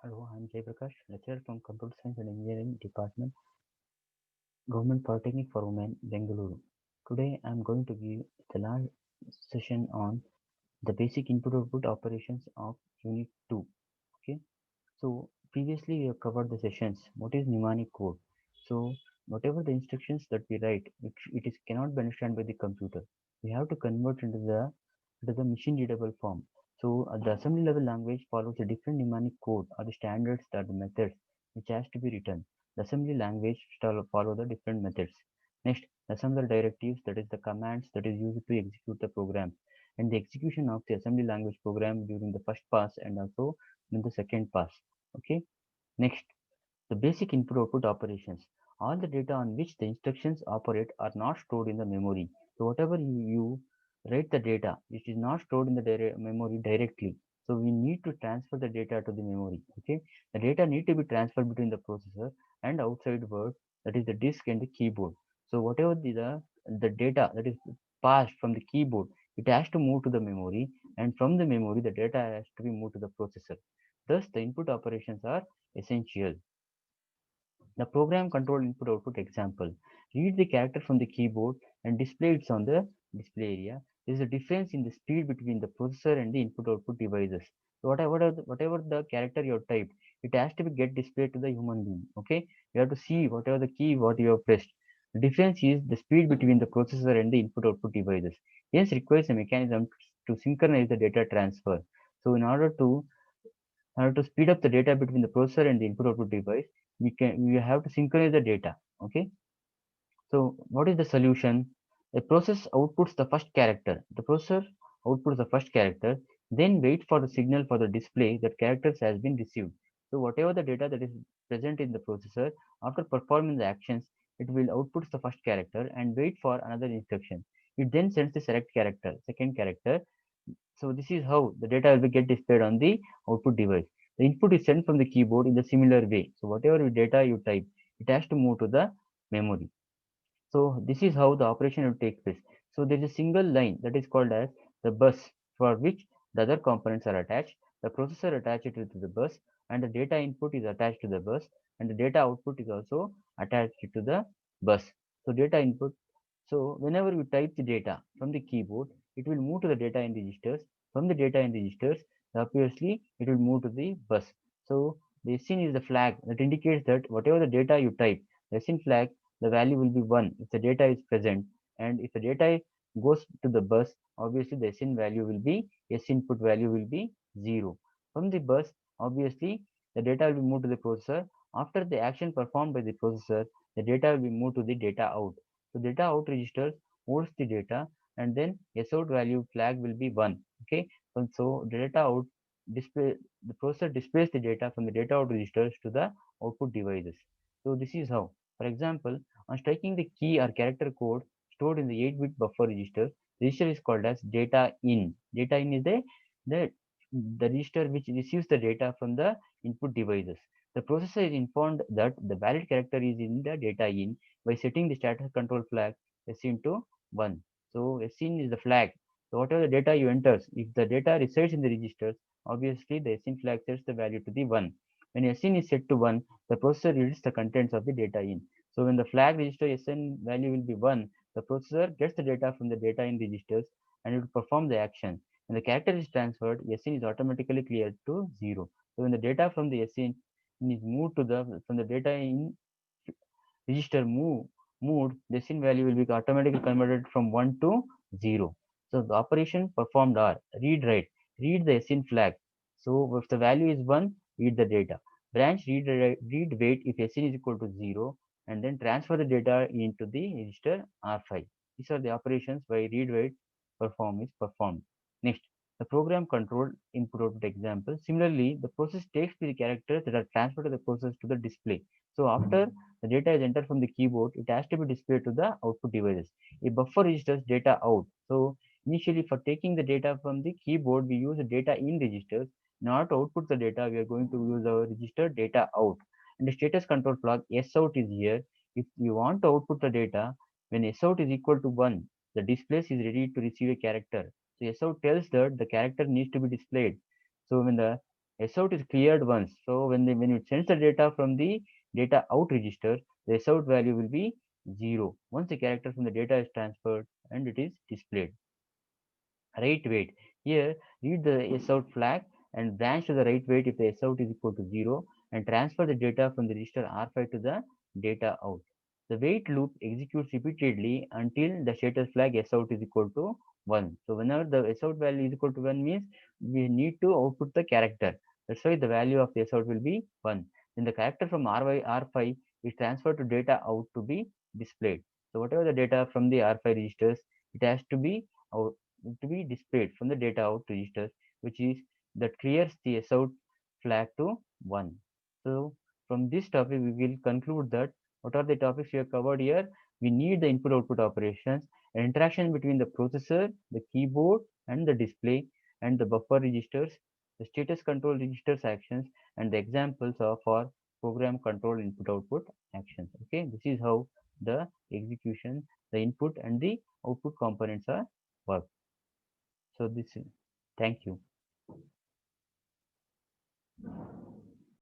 Hello, I'm Jay Prakash, lecturer from Computer Science and Engineering Department, Government Polytechnic for Women, Bengaluru. Today, I'm going to give the last session on the basic input-output operations of Unit 2. Okay, so previously we have covered the sessions. What is mnemonic code? So whatever the instructions that we write, it is cannot be understood by the computer. We have to convert into the machine readable form. So the assembly level language follows a different mnemonic code or the standards that the methods which has to be written. The assembly language shall follow the different methods. Next, assembler directives, that is the commands that is used to execute the program, and the execution of the assembly language program during the first pass and also in the second pass. Okay. Next, the basic input-output operations. All the data on which the instructions operate are not stored in the memory. So whatever you write the data, it is not stored in the memory directly. So we need to transfer the data to the memory. Okay, the data need to be transferred between the processor and outside world, that is the disk and the keyboard. So whatever the data that is passed from the keyboard, it has to move to the memory, and from the memory the data has to be moved to the processor. Thus, the input operations are essential. The program control input output example. Read the character from the keyboard and display it on the display area. There is a difference in the speed between the processor and the input output devices. So whatever the character you have typed, it has to be get displayed to the human being. Okay, you have to see whatever the key what you have pressed. The difference is the speed between the processor and the input output devices. Hence requires a mechanism to synchronize the data transfer. So in order to speed up the data between the processor and the input output device, we have to synchronize the data. Okay, so what is the solution? A process outputs the first character. The processor outputs the first character, then wait for the signal for the display that characters has been received. So whatever the data that is present in the processor, after performing the actions, it will output the first character and wait for another instruction. It then sends the select character, second character. So this is how the data will be get displayed on the output device. The input is sent from the keyboard in the similar way. So whatever data you type, it has to move to the memory. So this is how the operation will take place. So there is a single line that is called as the bus, for which the other components are attached. The processor attached to the bus, and the data input is attached to the bus, and the data output is also attached to the bus. So data input. So whenever you type the data from the keyboard, it will move to the data in registers. From the data in registers, obviously it will move to the bus. So the SIN is the flag that indicates that whatever the data you type, the SIN flag, the value will be 1 if the data is present, and if the data goes to the bus, obviously the SIN value will be S input value will be 0. From the bus, obviously the data will be moved to the processor. After the action performed by the processor, the data will be moved to the data out. So data out register holds the data, and then S out value flag will be 1. Okay, and so data out display, the processor displays the data from the data out registers to the output devices. So this is how. For example, on striking the key or character code stored in the 8-bit buffer register, the register is called as data in. Data in is the, the register which receives the data from the input devices. The processor is informed that the valid character is in the data in by setting the status control flag SIN to 1. So SIN is the flag. So whatever the data you enters, if the data resides in the registers, obviously the SIN flag sets the value to the 1. When SIN is set to 1, the processor reads the contents of the data in. So when the flag register SN value will be 1, the processor gets the data from the data in registers and it will perform the action. When the character is transferred, SN is automatically cleared to 0. So when the data from the SN is moved to the from the data in register moved, the SIN value will be automatically converted from 1 to 0. So the operation performed are read write. Read the SIN flag. So if the value is 1, read the data. Branch read wait if SIN is equal to 0, and then transfer the data into the register R5. These are the operations by read wait is performed. Next, the program control input output example. Similarly, the process takes the characters that are transferred to the process to the display. So after the data is entered from the keyboard, it has to be displayed to the output devices. A buffer registers data out. So initially for taking the data from the keyboard, we use the data in registers. In order to output the data, we are going to use our register data out. And the status control flag S out is here. If we want to output the data, when S out is equal to 1, the display is ready to receive a character. So S out tells that the character needs to be displayed. So when the SOut is cleared once. So when it sends the data from the data out register, the SOut value will be 0 once the character from the data is transferred and it is displayed. Write weight. Here, read the SOut flag and branch to the write weight if the SOut is equal to 0 and transfer the data from the register R5 to the data out. The wait loop executes repeatedly until the status flag SOut is equal to 1. So whenever the SOut value is equal to 1 means we need to output the character. That's why the value of the SOut will be 1. Then the character from R5 is transferred to data out to be displayed. So whatever the data from the R5 registers, it has to be out to be displayed from the data out registers, which is that clears the SOut flag to 1. So from this topic, we will conclude that what are the topics we have covered here? We need the input output operations, an interaction between the processor, the keyboard, and the display, and the buffer registers, the status control registers actions, and the examples of our program control input output actions. Okay, this is how the execution, the input, and the output components are work. So this is, thank you.